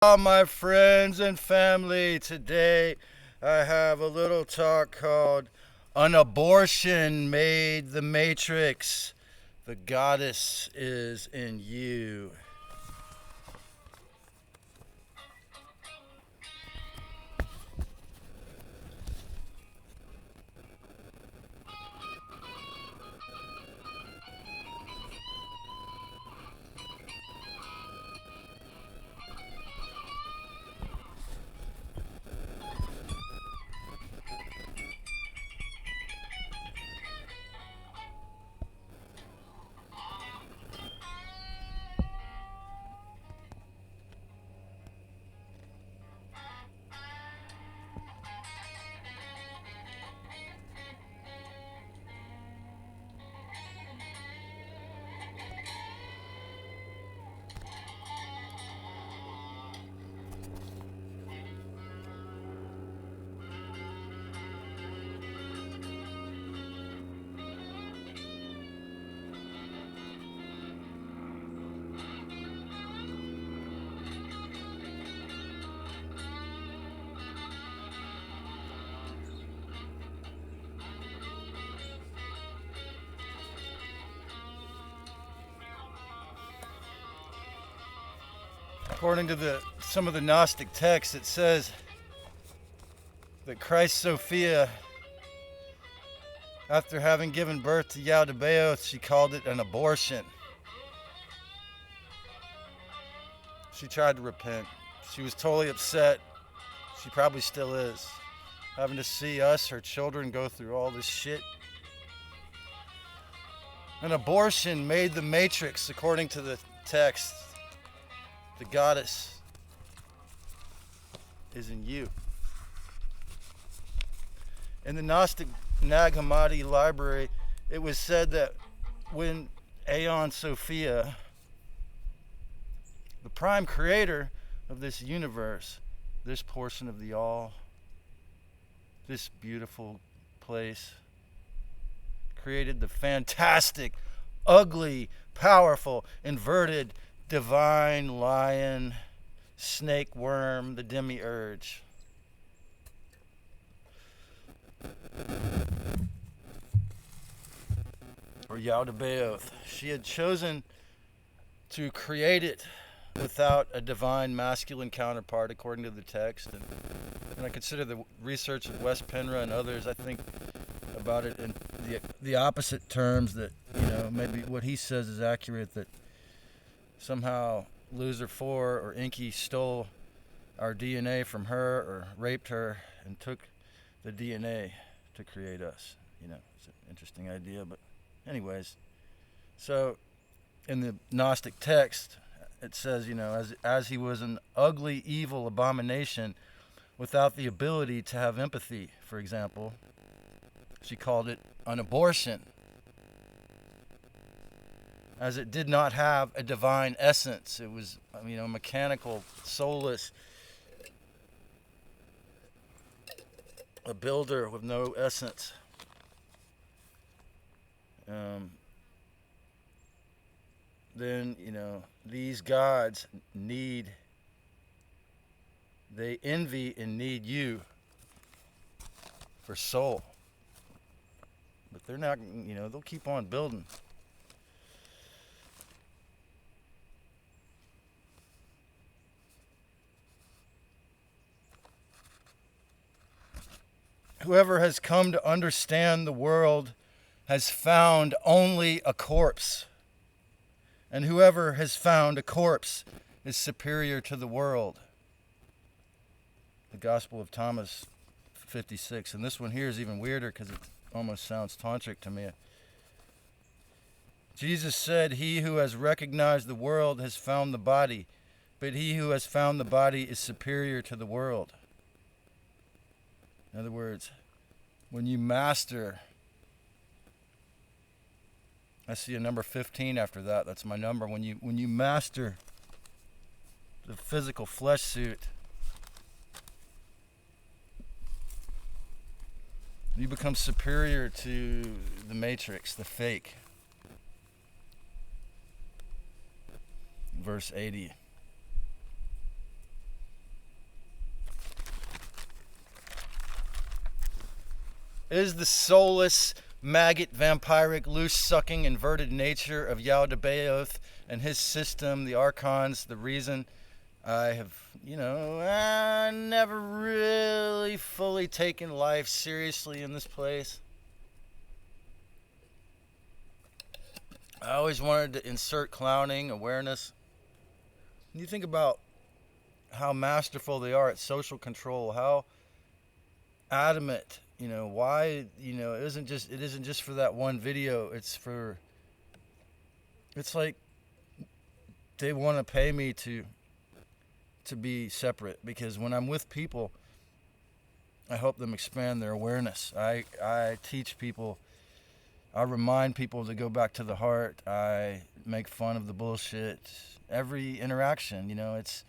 My friends and family, today I have a little talk called An Abortion Made the Matrix. The goddess is in you. According to some of the Gnostic texts, it says that Christ Sophia, after having given birth to Yaldabaoth, she called it an abortion. She tried to repent. She was totally upset. She probably still is. Having to see us, her children, go through all this shit. An abortion made the matrix, according to the text. The goddess is in you. In the Gnostic Nag Hamadi library, it was said that when Sophia, the prime creator of this universe, this portion of the all, this beautiful place, created the fantastic, ugly, powerful, inverted, divine lion, snake worm, the Demiurge. Or Yaldabaoth. She had chosen to create it without a divine masculine counterpart, according to the text. And I consider the research of Wes Penra and others, I think about it in the opposite terms, that, maybe what he says is accurate, that somehow Loser 4 or Inky stole our DNA from her or raped her and took the DNA to create us. It's an interesting idea, but anyways. So in the Gnostic text, it says, as he was an ugly, evil abomination without the ability to have empathy, for example, she called it an abortion, as it did not have a divine essence. It was, mechanical, soulless, a builder with no essence. Then, these gods they envy and need you for soul. But they're not, they'll keep on building. Whoever has come to understand the world has found only a corpse. And whoever has found a corpse is superior to the world. The Gospel of Thomas 56. And this one here is even weirder because it almost sounds tantric to me. Jesus said, "He who has recognized the world has found the body, but he who has found the body is superior to the world." In other words, when you master, I see a number 15 after that. That's my number. When you master the physical flesh suit, you become superior to the matrix, the fake. Verse 80. Is the soulless, maggot, vampiric, loose-sucking, inverted nature of Yaldabaoth and his system, the Archons, the reason I have, never really fully taken life seriously in this place? I always wanted to insert clowning, awareness. You think about how masterful they are at social control, how adamant, why, it isn't just for that one video. It's like they want to pay me to be separate, because when I'm with people, I help them expand their awareness. I teach people, I remind people to go back to the heart. I make fun of the bullshit. Every interaction, it's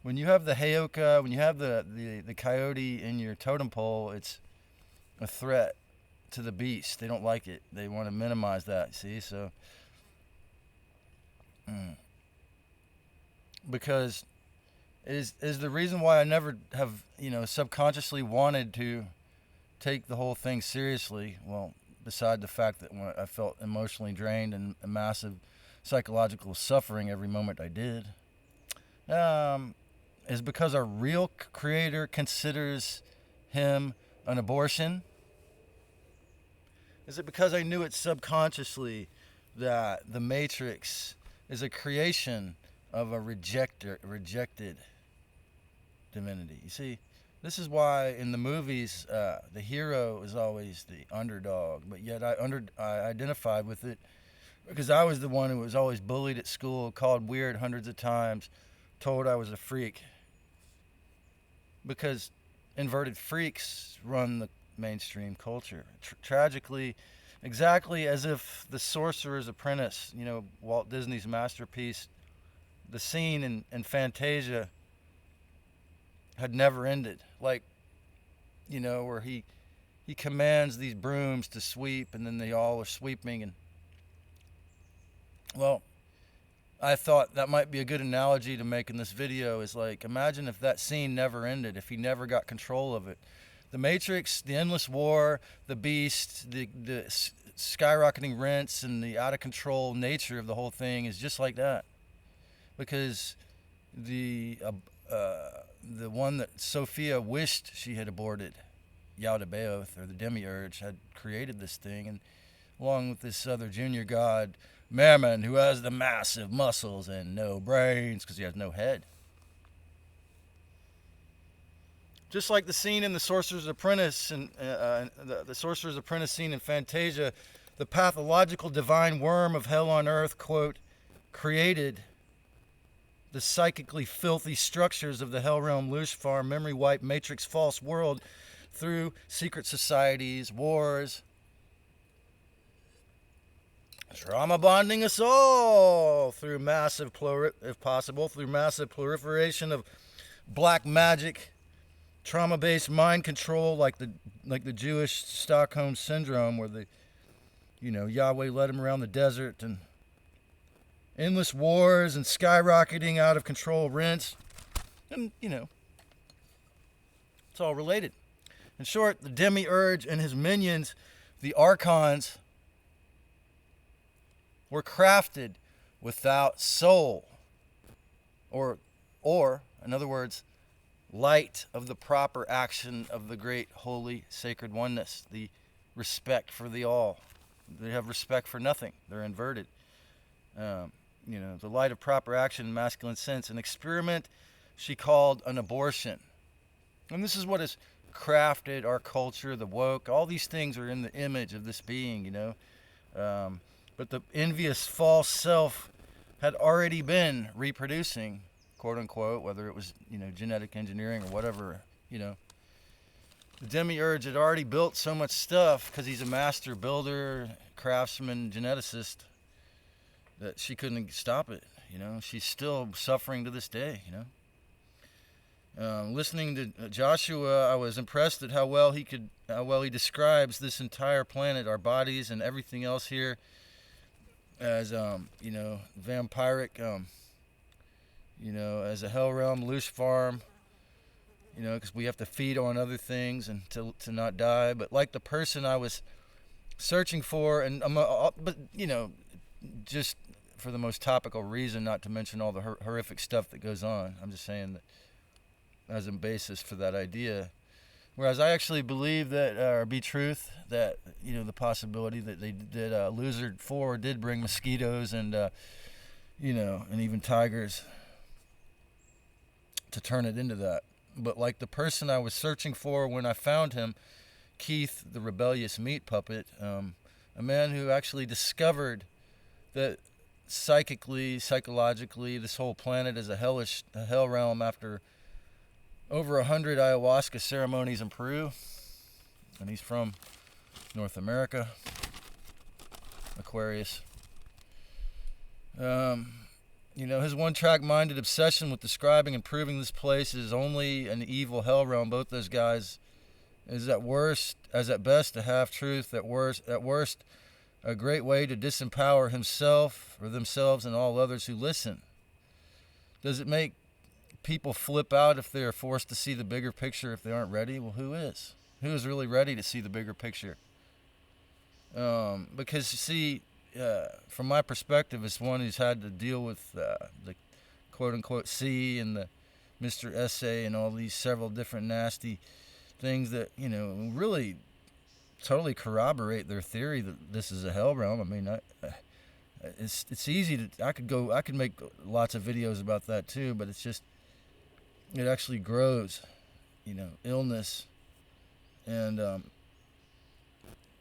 when you have the Heyoka, when you have the coyote in your totem pole, it's a threat to the beast. They don't like it. They want to minimize that, see? So, because is the reason why I never have, subconsciously wanted to take the whole thing seriously. Well, beside the fact that when I felt emotionally drained and a massive psychological suffering every moment I did, is because our real creator considers him an abortion? Is it because I knew it subconsciously that the Matrix is a creation of a rejected divinity? You see, this is why in the movies the hero is always the underdog, but yet I identified with it because I was the one who was always bullied at school, called weird hundreds of times, told I was a freak, because inverted freaks run the mainstream culture. Tragically, exactly as if The Sorcerer's Apprentice, Walt Disney's masterpiece, the scene in Fantasia had never ended. Like, where he commands these brooms to sweep, and then they all are sweeping. And, well, I thought that might be a good analogy to make in this video, is like, imagine if that scene never ended, if he never got control of it. The Matrix, the endless war, the beast, the skyrocketing rents, and the out-of-control nature of the whole thing is just like that. Because the one that Sophia wished she had aborted, Yaldabaoth, or the Demiurge, had created this thing, and along with this other junior god, Mammon, who has the massive muscles and no brains because he has no head. Just like the scene in The Sorcerer's Apprentice, and the Sorcerer's Apprentice scene in Fantasia, the pathological divine worm of hell on earth, quote, created the psychically filthy structures of the hell realm, loose farm, memory wipe, matrix, false world through secret societies, wars, trauma bonding us all through massive, if possible, through massive proliferation of black magic, trauma-based mind control, like the Jewish Stockholm syndrome, where Yahweh led him around the desert, and endless wars and skyrocketing out of control rents, and it's all related. In short, the Demiurge and his minions, the Archons, were crafted without soul, or in other words, light of the proper action of the great holy sacred oneness, the respect for the all. They have respect for nothing. They're inverted. The light of proper action in masculine sense. An experiment she called an abortion. And this is what has crafted our culture, the woke. All these things are in the image of this being, But the envious false self had already been reproducing, quote unquote, whether it was, genetic engineering or whatever, The Demiurge had already built so much stuff because he's a master builder, craftsman, geneticist, that she couldn't stop it, She's still suffering to this day, Listening to Joshua, I was impressed at how well he describes this entire planet, our bodies and everything else here, as vampiric, as a hell realm, loose farm, because we have to feed on other things and to not die. But like the person I was searching for, and but just for the most topical reason, not to mention all the horrific stuff that goes on. I'm just saying that as a basis for that idea. Whereas I actually believe that, or be truth, that, the possibility that Lizard 4 did bring mosquitoes and, and even tigers to turn it into that. But like the person I was searching for when I found him, Keith, the rebellious meat puppet, a man who actually discovered that psychologically, this whole planet is a hell realm after over 100 ayahuasca ceremonies in Peru, and he's from North America, Aquarius. His one-track-minded obsession with describing and proving this place is only an evil hell realm. Both those guys is at best a half-truth, at worst a great way to disempower himself or themselves and all others who listen. Does it make people flip out if they are forced to see the bigger picture if they aren't ready? Well, who is? Who is really ready to see the bigger picture? Because you see, from my perspective, as one who's had to deal with the quote-unquote C and the Mr. Essay and all these several different nasty things that, really totally corroborate their theory that this is a hell realm. I mean, it's easy to, I could make lots of videos about that too, but it's just, it actually grows, illness, and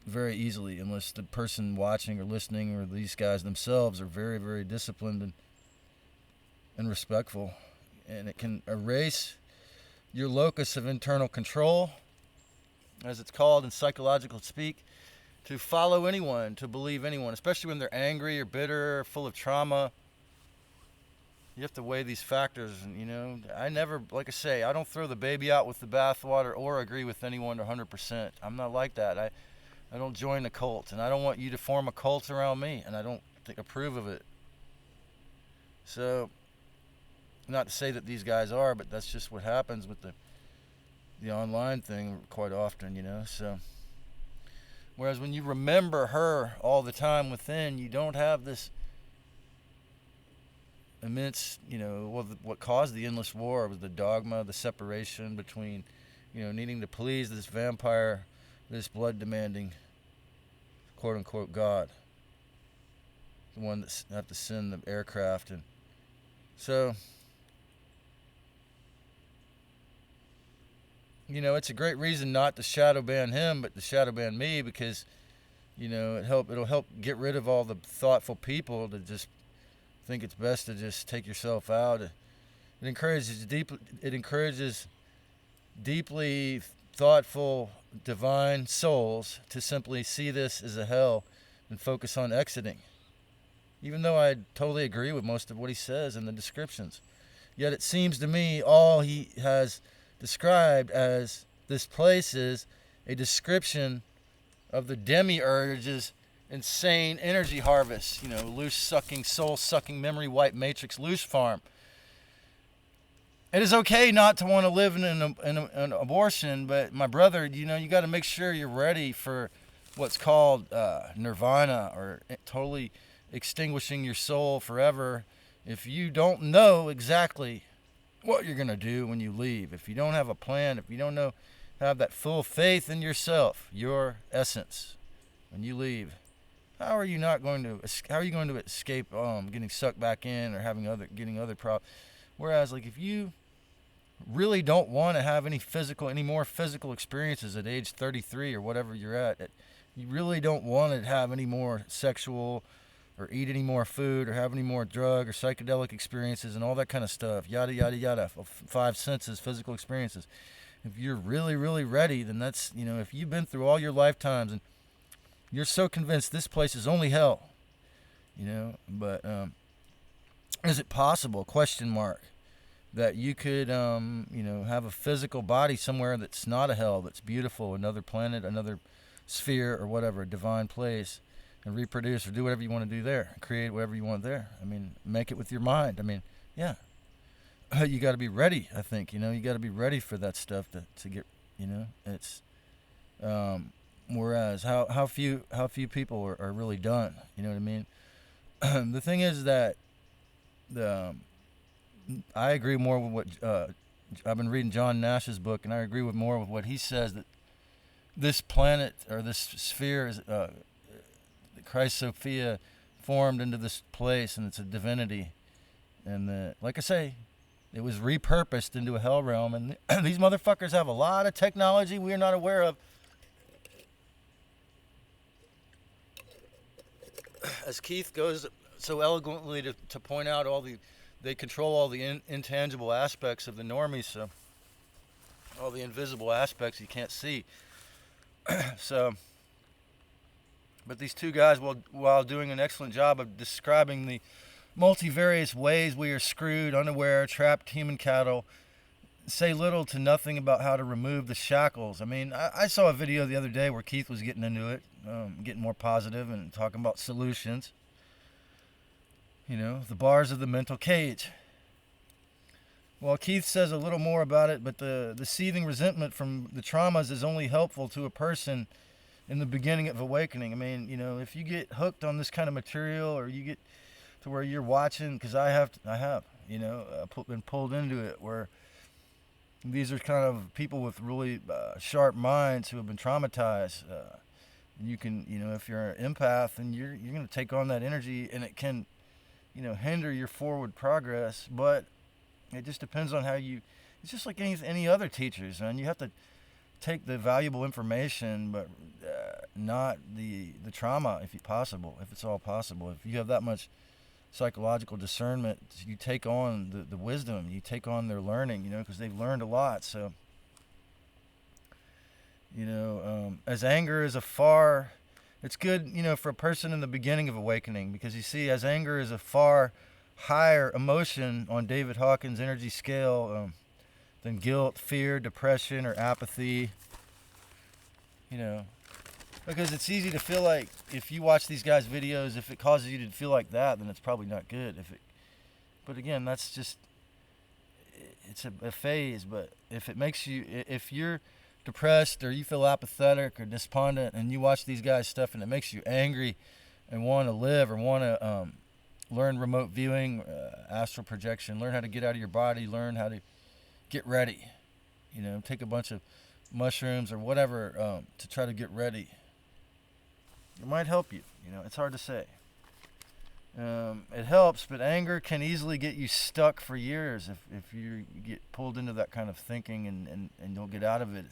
very easily, unless the person watching or listening or these guys themselves are very, very disciplined and respectful. And it can erase your locus of internal control, as it's called in psychological speak, to follow anyone, to believe anyone, especially when they're angry or bitter or full of trauma. You have to weigh these factors, and I never, like I say, I don't throw the baby out with the bathwater or agree with anyone 100%. I'm not like that. I don't join the cult, and I don't want you to form a cult around me, and I don't approve of it. So, not to say that these guys are, but that's just what happens with the online thing quite often, so. Whereas when you remember her all the time within, you don't have this immense, what caused the endless war was the dogma, the separation between, needing to please this vampire, this blood-demanding, quote-unquote God, the one that have to send the aircraft. And so, it's a great reason not to shadow ban him, but to shadow ban me, because, it'll help get rid of all the thoughtful people that just think it's best to just take yourself out. It encourages deeply thoughtful divine souls to simply see this as a hell and focus on exiting. Even though I totally agree with most of what he says in the descriptions. Yet it seems to me all he has described as this place is a description of the Demiurge's insane energy harvest, loose-sucking, soul-sucking, memory-wipe matrix loose farm. It is okay not to want to live in an abortion, but my brother, you got to make sure you're ready for what's called nirvana, or totally extinguishing your soul forever. If you don't know exactly what you're going to do when you leave, if you don't have a plan, if you don't have that full faith in yourself, your essence, when you leave, how are you going to escape getting sucked back in or getting other problems? Whereas, like, if you really don't want to have any more physical experiences at age 33 or whatever you're at, you really don't want to have any more sexual or eat any more food or have any more drug or psychedelic experiences and all that kind of stuff, yada, yada, yada, 5 senses, physical experiences. If you're really, really ready, then that's, if you've been through all your lifetimes and you're so convinced this place is only hell, but is it possible, that you could, have a physical body somewhere that's not a hell, that's beautiful, another planet, another sphere or whatever, a divine place, and reproduce or do whatever you want to do there, create whatever you want there? I mean, make it with your mind. I mean, yeah. you got to be ready. I think you got to be ready for that stuff to get. It's whereas how few people are really done. You know what I mean? The thing is that the I agree more with what I've been reading John Nash's book, and I agree with more with what he says, that this planet or this sphere is Christ Sophia formed into this place, and it's a divinity, and like I say, it was repurposed into a hell realm, and these motherfuckers have a lot of technology we are not aware of. As Keith goes so eloquently to point out they control all the intangible aspects of the normies, so all the invisible aspects you can't see. So, but these two guys, while doing an excellent job of describing the multivarious ways we are screwed, unaware, trapped human cattle, say little to nothing about how to remove the shackles. I mean, I saw a video the other day where Keith was getting into it, getting more positive and talking about solutions. The bars of the mental cage. Well, Keith says a little more about it, but the seething resentment from the traumas is only helpful to a person in the beginning of awakening. I mean, if you get hooked on this kind of material, or you get to where you're watching, because I have been pulled into it, where these are kind of people with really sharp minds who have been traumatized. You can, if you're an empath, and you're going to take on that energy, and it can hinder your forward progress. But it just depends on how it's just like any other teachers, man. You have to take the valuable information, but not the trauma, if it's all possible. If you have that much psychological discernment, you take on the wisdom, you take on their learning, because they've learned a lot. So, as anger is it's good, for a person in the beginning of awakening, because you see, as anger is a far higher emotion on David Hawkins' energy scale than guilt, fear, depression, or apathy. Because it's easy to feel like, if you watch these guys' videos, if it causes you to feel like that, then it's probably not good. But again, that's just, it's a phase. But if you're depressed, or you feel apathetic or despondent, and you watch these guys' stuff and it makes you angry and want to live, or want to learn remote viewing, astral projection, learn how to get out of your body, learn how to get ready, take a bunch of mushrooms or whatever to try to get ready. It might help you. It's hard to say. It helps, but anger can easily get you stuck for years if you get pulled into that kind of thinking and don't get out of it.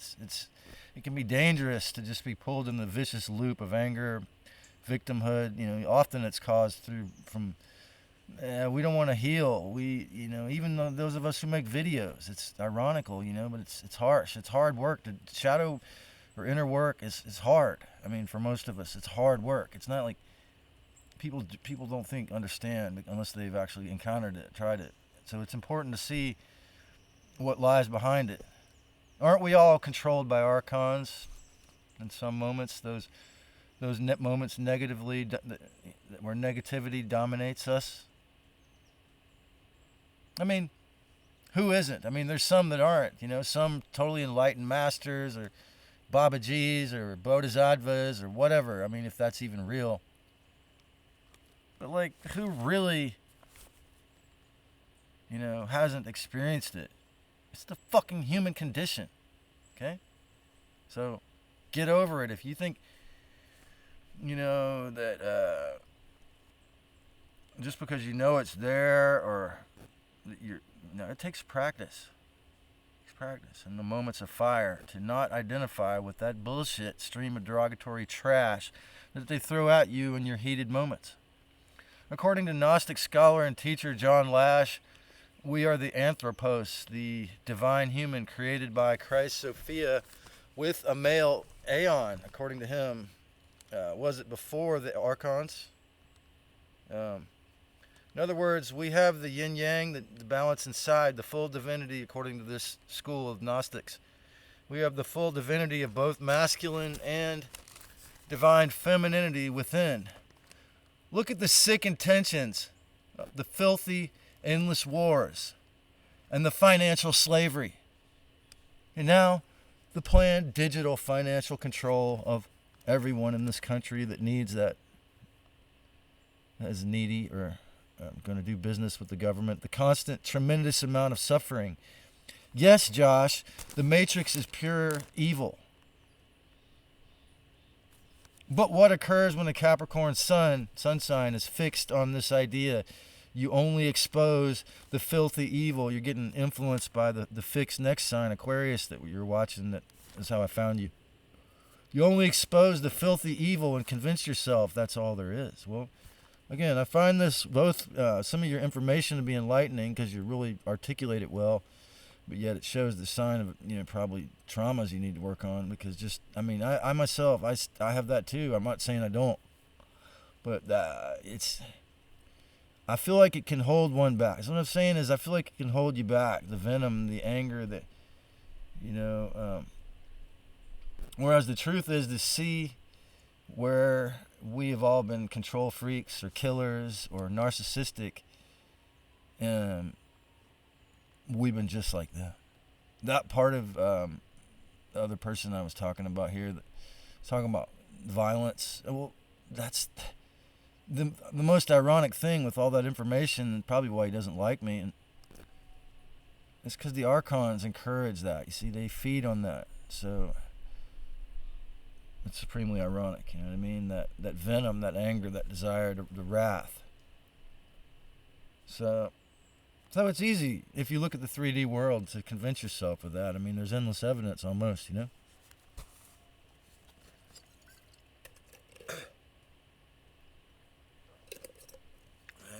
It can be dangerous to just be pulled in the vicious loop of anger, victimhood. Often it's caused from we don't want to heal. Even though those of us who make videos, it's ironical, but it's harsh. It's hard work. The shadow or inner work is hard. I mean, for most of us, it's hard work. It's not like people don't understand unless they've actually encountered it, tried it. So it's important to see what lies behind it. Aren't we all controlled by Archons in some moments? Those moments negatively, where negativity dominates us. I mean, who isn't? I mean, there's some that aren't. Some totally enlightened masters, or Babajis, or Bodhisattvas, or whatever. I mean, if that's even real. But like, who really, hasn't experienced it? It's the fucking human condition. Okay? So, get over it. If you think, that just because it's there, or it takes practice. In the moments of fire, to not identify with that bullshit stream of derogatory trash that they throw at you in your heated moments. According to Gnostic scholar and teacher John Lash, we are the anthropos, the divine human created by Christ Sophia with a male aeon, according to him. Was it before the Archons? In other words, we have the yin-yang, the balance inside, the full divinity, according to this school of Gnostics. We have the full divinity of both masculine and divine femininity within. Look at the sick intentions, the filthy, endless wars. and the financial slavery. And now the planned digital financial control of everyone in this country that needs that, as needy or going to do business with the government. The constant, tremendous amount of suffering. Yes, Josh, the Matrix is pure evil. But what occurs when a Capricorn sun sign is fixed on this idea? You only expose the filthy evil. You're getting influenced by the fixed next sign, Aquarius, that you're watching. That is how I found you. You only expose the filthy evil and convince yourself that's all there is. Well, again, I find this both some of your information to be enlightening because you really articulate it well, but yet it shows the sign of probably traumas you need to work on. Because I myself, I have that too. I'm not saying I don't, but I feel like it can hold one back. So what I'm saying is I feel like it can hold you back. The venom, the anger, whereas the truth is to see where we have all been control freaks or killers or narcissistic, and we've been just like that. That part of the other person I was talking about here, that was talking about violence. Well, that's the most ironic thing with all that information, and probably why he doesn't like me, and it's because the Archons encourage that. You see, they feed on that. So it's supremely ironic, you know what I mean? That venom, that anger, that desire, the wrath. So it's easy if you look at the 3D world to convince yourself of that. I mean, there's endless evidence almost,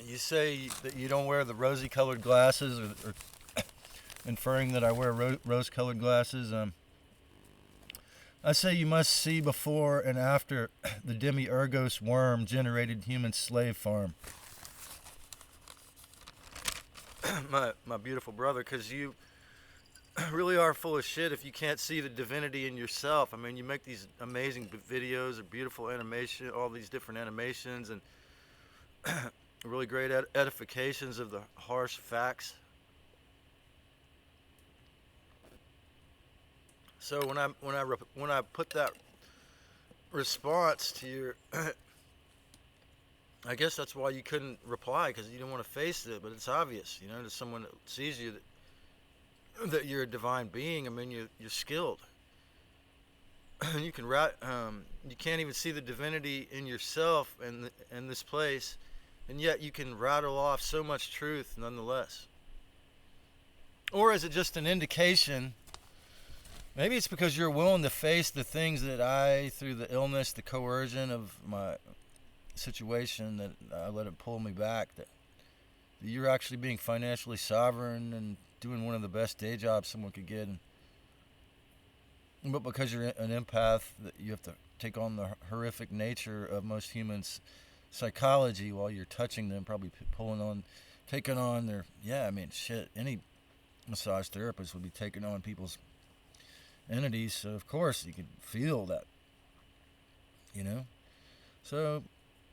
You say that you don't wear the rosy-colored glasses, or inferring that I wear rose-colored glasses. I say you must see before and after the Demiurge worm-generated human slave farm. My beautiful brother, because you really are full of shit if you can't see the divinity in yourself. I mean, you make these amazing videos of beautiful animation, all these different animations, and really great edifications of the harsh facts. So when I put that response to your, I guess that's why you couldn't reply, because you didn't want to face it. But it's obvious, to someone that sees you that you're a divine being. I mean, you're skilled. You can you can't even see the divinity in yourself and in this place, and yet you can rattle off so much truth nonetheless. Or is it just an indication? Maybe it's because you're willing to face the things that I, through the illness, the coercion of my situation, that I let it pull me back, that you're actually being financially sovereign and doing one of the best day jobs someone could get. But because you're an empath, that you have to take on the horrific nature of most humans' psychology while you're touching them, probably taking on their, any massage therapist would be taking on people's entities, so of course you can feel that, so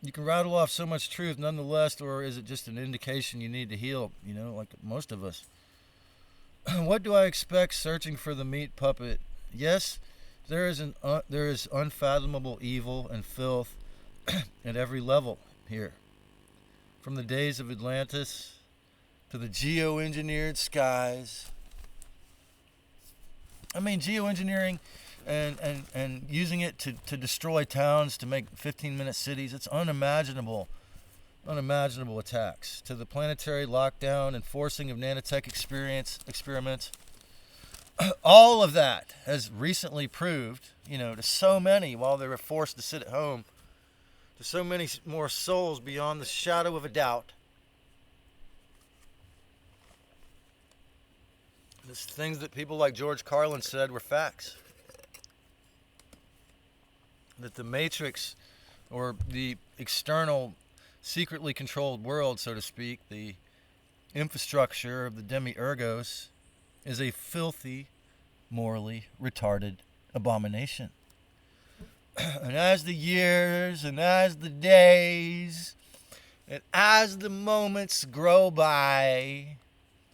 you can rattle off so much truth nonetheless. Or is it just an indication you need to heal, like most of us? What do I expect searching for the meat puppet? Yes, there is unfathomable evil and filth at every level here, from the days of Atlantis to the geoengineered skies. I mean, geoengineering and using it to destroy towns, to make 15-minute cities. It's unimaginable attacks. To the planetary lockdown and forcing of nanotech experiments. All of that has recently proved, to so many, while they were forced to sit at home, to so many more souls beyond the shadow of a doubt, these things that people like George Carlin said were facts. That the Matrix, or the external, secretly controlled world, so to speak, the infrastructure of the Demiurgos, is a filthy, morally retarded abomination. And as the years, and as the days, and as the moments grow by,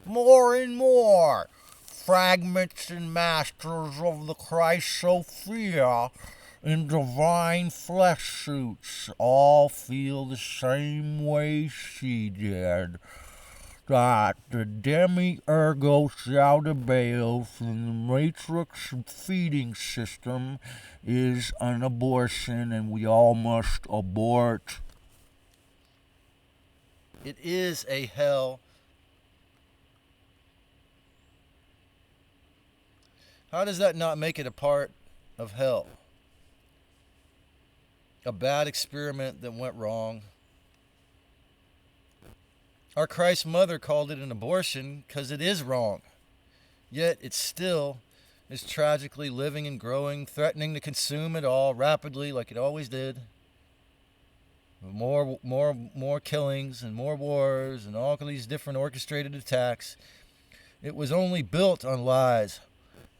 more and more fragments and masters of the Christ Sophia in divine flesh suits all feel the same way she did. That the Demiurge Yaldabaoth in the matrix feeding system is an abortion and we all must abort. It is a hell. How does that not make it a part of hell? A bad experiment that went wrong. Our Christ mother called it an abortion because it is wrong. Yet it still is tragically living and growing, threatening to consume it all rapidly like it always did. More killings and more wars and all of these different orchestrated attacks. It was only built on lies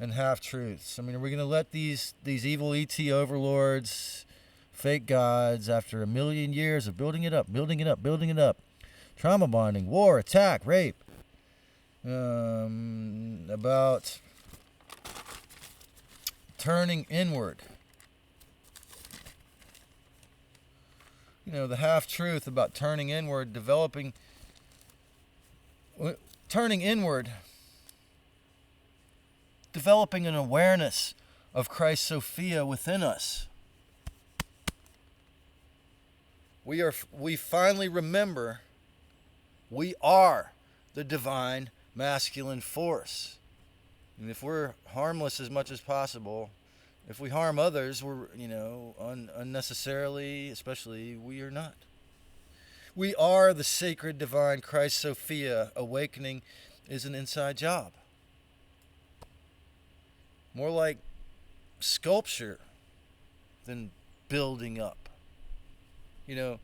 and half-truths. I mean, are we going to let these evil ET overlords, fake gods, after a million years of building it up, trauma bonding, war, attack, rape, about turning inward? You know, the half-truth about turning inward, turning an awareness of Christ Sophia within us. We finally remember we are the divine masculine force. And if we're harmless as much as possible, if we harm others, we're, unnecessarily, especially, we are not. We are the sacred divine Christ Sophia. Awakening is an inside job. More like sculpture than building up. The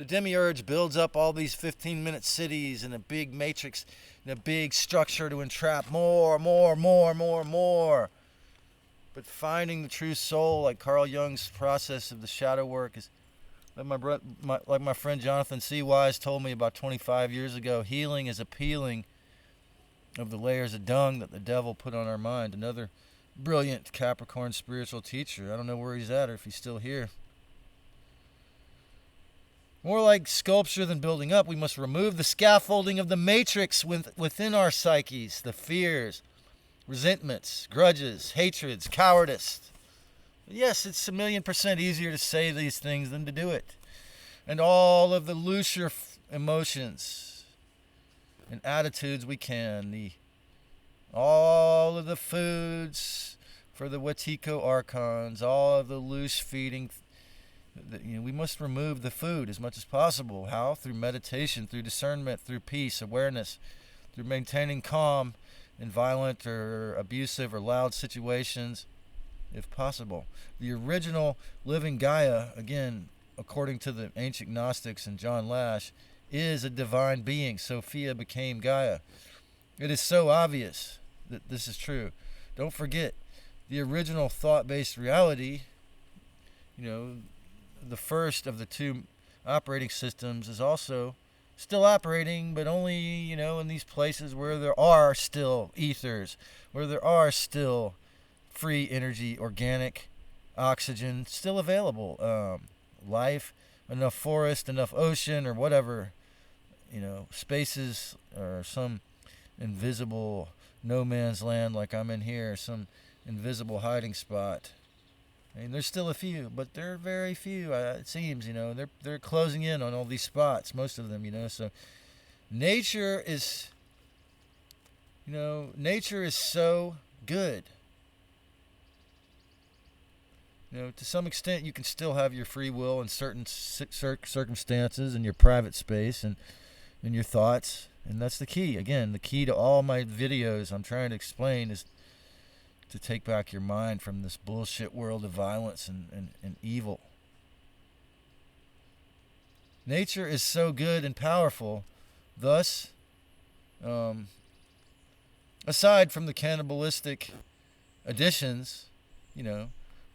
Demiurge builds up all these 15-minute cities in a big matrix, in a big structure to entrap more. But finding the true soul, like Carl Jung's process of the shadow work, is like my friend Jonathan C. Wise told me about 25 years ago. Healing is a peeling of the layers of dung that the devil put on our mind. Another brilliant Capricorn spiritual teacher. I don't know where he's at or if he's still here. More like sculpture than building up, we must remove the scaffolding of the matrix within our psyches, the fears, resentments, grudges, hatreds, cowardice. Yes, it's 1,000,000% easier to say these things than to do it. And all of the looser emotions and attitudes we can, all of the foods for the Wetiko Archons, all of the loose feeding. We must remove the food as much as possible. How? Through meditation, through discernment, through peace, awareness, through maintaining calm in violent or abusive or loud situations, if possible. The original living Gaia, again, according to the ancient Gnostics and John Lash, is a divine being. Sophia became Gaia. It is so obvious that this is true. Don't forget, the original thought-based reality, the first of the two operating systems, is also still operating, but only, in these places where there are still ethers, where there are still free energy, organic oxygen still available, life, enough forest, enough ocean, or whatever, spaces, or some invisible no man's land like I'm in here, some invisible hiding spot. I mean, there's still a few, but they're very few, it seems, they're closing in on all these spots, most of them, so nature is so good. To some extent, you can still have your free will in certain circumstances in your private space and in your thoughts, and that's the key. Again, the key to all my videos I'm trying to explain is to take back your mind from this bullshit world of violence and evil. Nature is so good and powerful, thus, aside from the cannibalistic additions,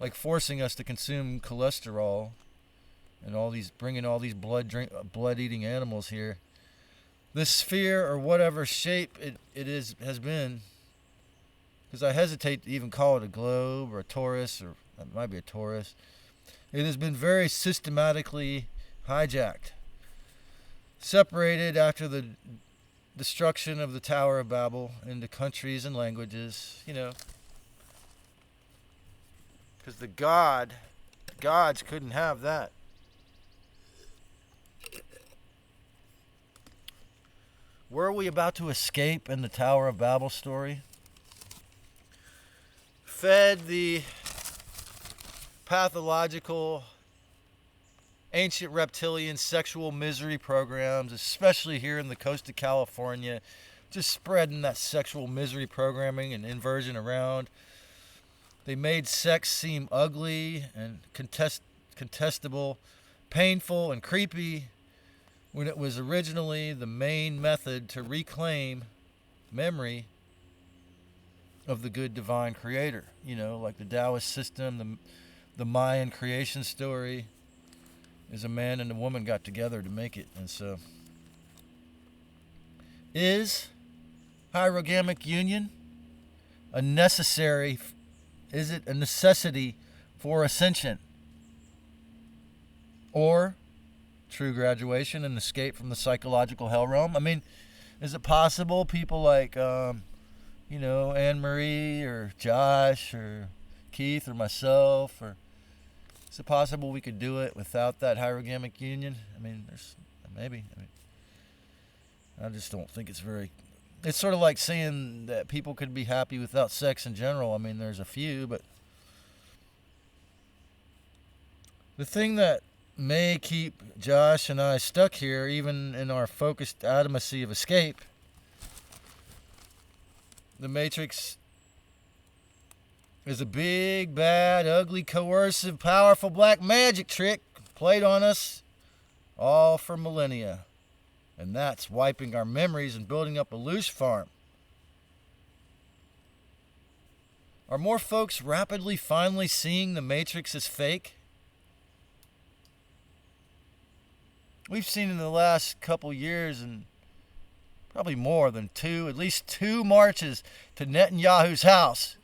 like forcing us to consume cholesterol and bringing all these blood-eating animals here, this sphere, or whatever shape has been, because I hesitate to even call it a globe or a torus, or it might be a torus. It has been very systematically hijacked, separated after the destruction of the Tower of Babel into countries and languages, because the gods couldn't have that. Were we about to escape in the Tower of Babel story? Fed the pathological, ancient reptilian sexual misery programs, especially here in the coast of California, just spreading that sexual misery programming and inversion around. They made sex seem ugly and contestable, painful and creepy, when it was originally the main method to reclaim memory of the good divine creator. Like the Taoist system, the Mayan creation story is a man and a woman got together to make it. And so, is hierogamic union is it a necessity for ascension? Or true graduation and escape from the psychological hell realm? I mean, is it possible people like, Anne-Marie or Josh or Keith or myself, or is it possible we could do it without that hierogamic union? I mean, maybe. I just don't think it's sort of like saying that people could be happy without sex in general. I mean, there's a few, but the thing that may keep Josh and I stuck here, even in our focused adamancy of escape, the Matrix is a big, bad, ugly, coercive, powerful black magic trick played on us all for millennia. And that's wiping our memories and building up a loose farm. Are more folks rapidly finally seeing the Matrix as fake? We've seen in the last couple years, and probably more than at least two marches to Netanyahu's house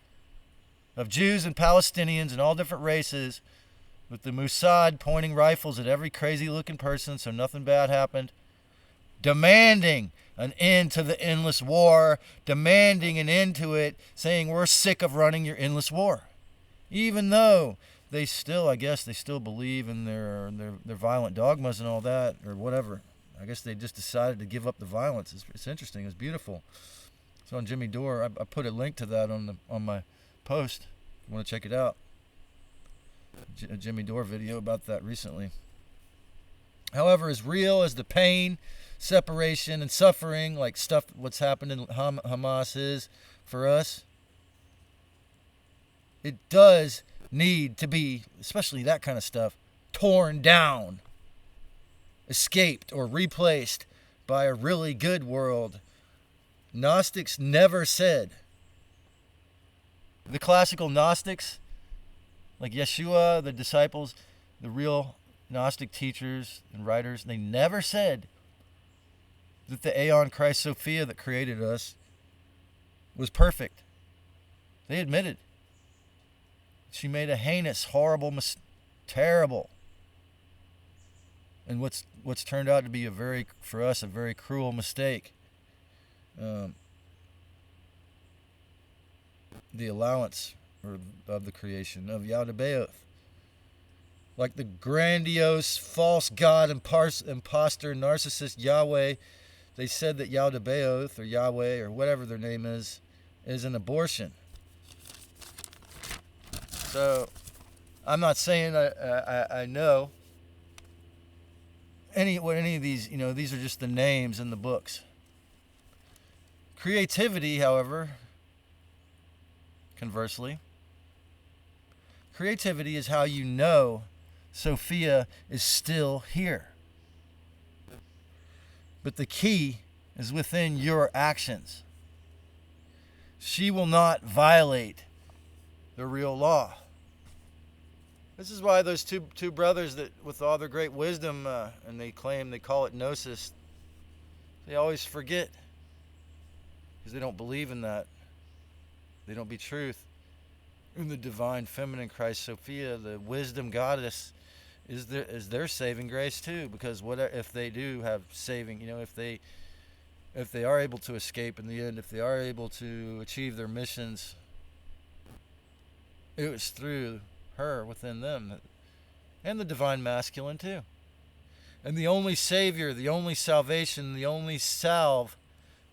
of Jews and Palestinians and all different races, with the Mossad pointing rifles at every crazy looking person so nothing bad happened, demanding an end to the endless war, demanding an end to it, saying we're sick of running your endless war. Even though they still believe in their violent dogmas and all that, or whatever. I guess they just decided to give up the violence. It's interesting. It's beautiful. It's on Jimmy Dore. I put a link to that on my post. If you want to check it out. A Jimmy Dore video about that recently. However, as real as the pain, separation, and suffering, like what's happened in Hamas is for us, it does need to be, especially that kind of stuff, torn down, escaped, or replaced by a really good world. Gnostics never said. The classical Gnostics, like Yeshua, the disciples, the real Gnostic teachers and writers, they never said that the Aeon Christ Sophia that created us was perfect. They admitted she made a heinous, horrible, terrible, and what's turned out to be a very cruel mistake. The allowance of the creation of Yaldabaoth, like the grandiose false god imposter narcissist Yahweh. They said that Yaldabaoth or Yahweh or whatever their name is an abortion. So, I'm not saying I know any of these. These are just the names in the books. Creativity, however, conversely, creativity is how you know Sophia is still here. But the key is within your actions. She will not violate the real law. This is why those two brothers that, with all their great wisdom, and they call it gnosis, They always forget because they don't believe in that. They don't be truth. In the divine feminine Christ Sophia, the wisdom goddess, is their saving grace too. Because what if they do have saving? If they are able to escape in the end, if they are able to achieve their missions, it was through her within them, and the divine masculine too. And the only savior, the only salvation, the only salve,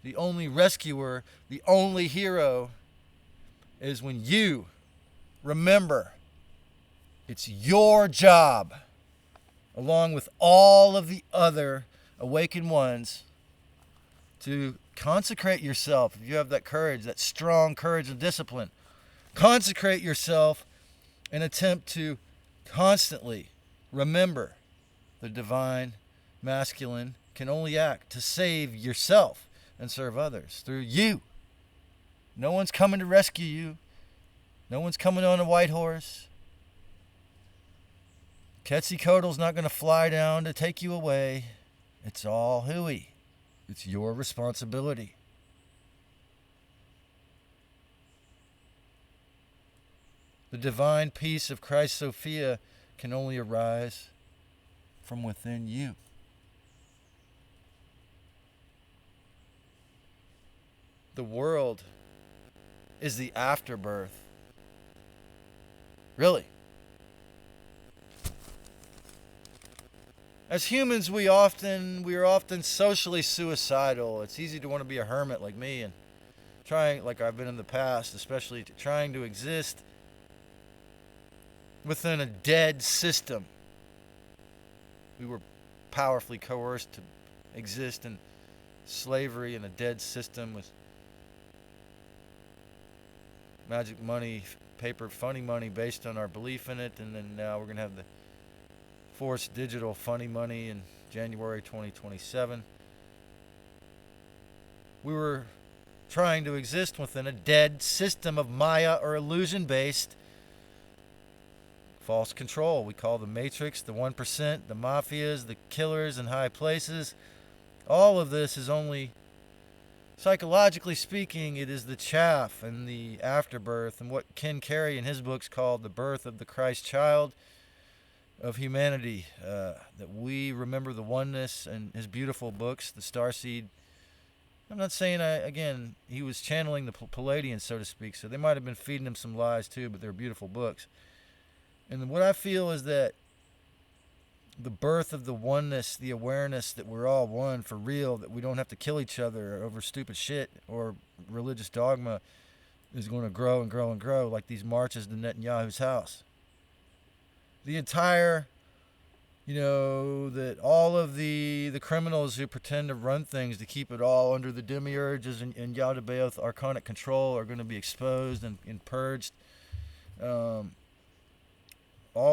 the only rescuer, the only hero is when you remember it's your job, along with all of the other awakened ones, to consecrate yourself. If you have that courage, that strong courage and discipline, consecrate yourself and attempt to constantly remember the divine masculine can only act to save yourself and serve others through you. No one's coming to rescue you. No one's coming on a white horse. Quetzalcoatl's not going to fly down to take you away. It's all hooey. It's your responsibility. The divine peace of Christ Sophia can only arise from within you. The world is the afterbirth. Really. As humans, we are often socially suicidal. It's easy to want to be a hermit like me and trying, like I've been in the past, especially trying to exist within a dead system. We were powerfully coerced to exist in slavery in a dead system with magic money, paper, funny money based on our belief in it, and then now we're going to have the forced digital funny money in January 2027. We were trying to exist within a dead system of Maya or illusion-based false control. We call the Matrix, the 1%, the mafias, the killers in high places. All of this is only, psychologically speaking, it is the chaff and the afterbirth, and what Ken Carey in his books called the birth of the Christ child of humanity, that we remember the oneness, and his beautiful books, the Starseed. I'm not saying, again, he was channeling the Palladians, so to speak, so they might have been feeding him some lies too, but they're beautiful books. And what I feel is that the birth of the oneness, the awareness that we're all one for real, that we don't have to kill each other over stupid shit or religious dogma, is going to grow and grow and grow, like these marches to Netanyahu's house. The entire, that all of the criminals who pretend to run things to keep it all under the Demiurges and Yaldabaoth archonic control are going to be exposed and purged. All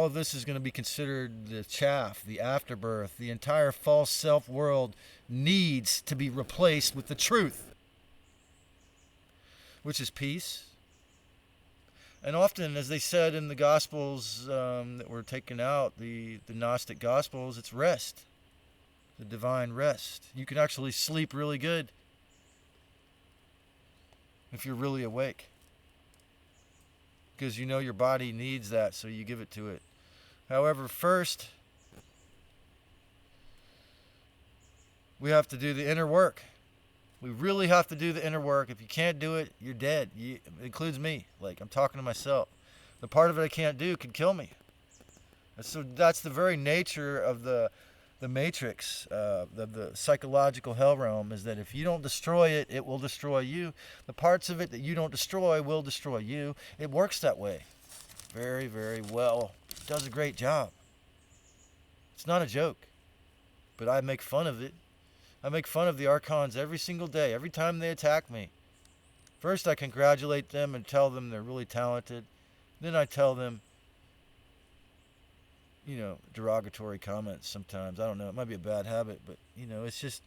of this is going to be considered the chaff, the afterbirth. The entire false self-world needs to be replaced with the truth, which is peace. And often, as they said in the Gospels that were taken out, the Gnostic Gospels, it's rest, the divine rest. You can actually sleep really good if you're really awake, because your body needs that, so you give it to it. However, first, we have to do the inner work. We really have to do the inner work. If you can't do it, you're dead. It includes me. Like, I'm talking to myself. The part of it I can't do could kill me. So that's the very nature of the matrix, the psychological hell realm, is that if you don't destroy it, it will destroy you. The parts of it that you don't destroy will destroy you. It works that way very, very well. It does a great job. It's not a joke, but I make fun of it. I make fun of the Archons every single day, every time they attack me. First, I congratulate them and tell them they're really talented. Then I tell them, derogatory comments sometimes. I don't know. It might be a bad habit, but, it's just...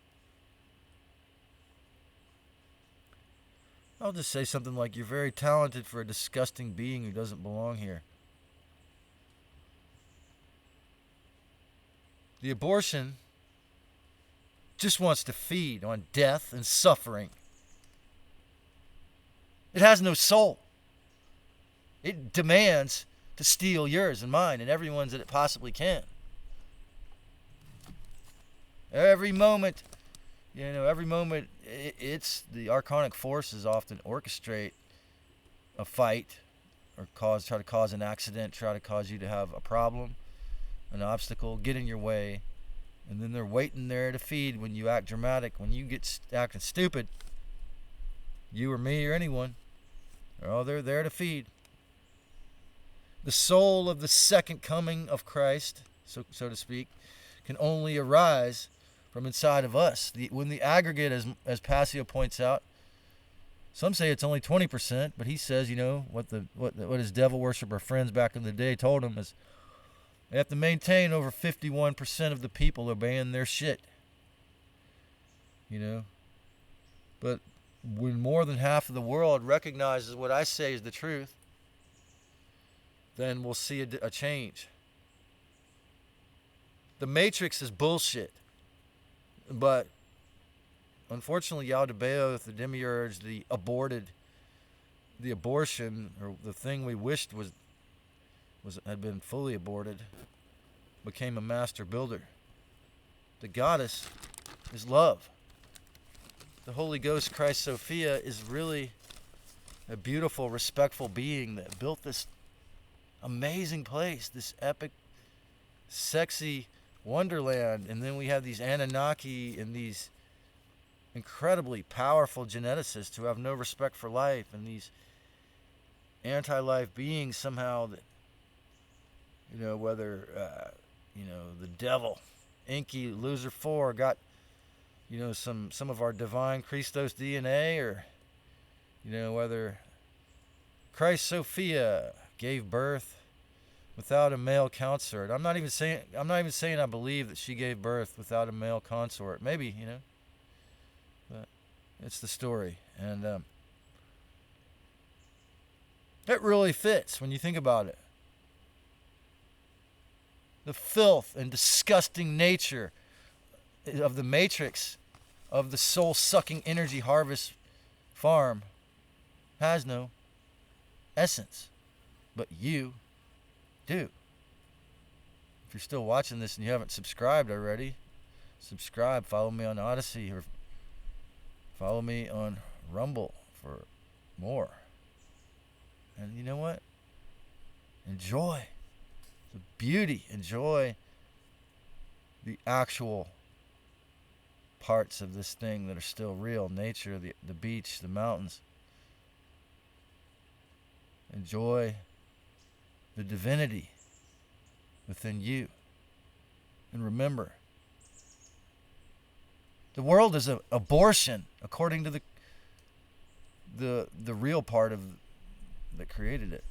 I'll just say something like, you're very talented for a disgusting being who doesn't belong here. The abortion just wants to feed on death and suffering. It has no soul. It demands to steal yours and mine and everyone's that it possibly can. Every moment, it's the archonic forces often orchestrate a fight or try to cause an accident, try to cause you to have a problem, an obstacle, get in your way, and then they're waiting there to feed when you act dramatic, when you get acting stupid, you or me or anyone, they're there to feed. The soul of the second coming of Christ, so to speak, can only arise from inside of us. When the aggregate, as Passio points out, some say it's only 20%, but he says, what his devil worshiper friends back in the day told him is they have to maintain over 51% of the people obeying their shit. But when more than half of the world recognizes what I say is the truth, then we'll see a change. The Matrix is bullshit. But unfortunately, Yaldabaoth, the Demiurge, the aborted, the abortion, or the thing we wished had been fully aborted, became a master builder. The goddess is love. The Holy Ghost, Christ Sophia, is really a beautiful, respectful being that built this amazing place, this epic, sexy wonderland. And then we have these Anunnaki and these incredibly powerful geneticists who have no respect for life, and these anti-life beings somehow that, whether, the devil, Inky, Loser 4 got, some of our divine Christos DNA, or, whether Christ Sophia gave birth without a male consort. I'm not even saying I believe that she gave birth without a male consort. Maybe, but it's the story, and it really fits when you think about it. The filth and disgusting nature of the matrix of the soul-sucking energy harvest farm has no essence, but you do. If you're still watching this and you haven't subscribed already, subscribe. Follow me on Odyssey, or follow me on Rumble for more. And you know what? Enjoy the beauty. Enjoy the actual parts of this thing that are still real. Nature, the beach, the mountains. Enjoy the divinity within you. And remember, the world is an abortion according to the real part of that created it.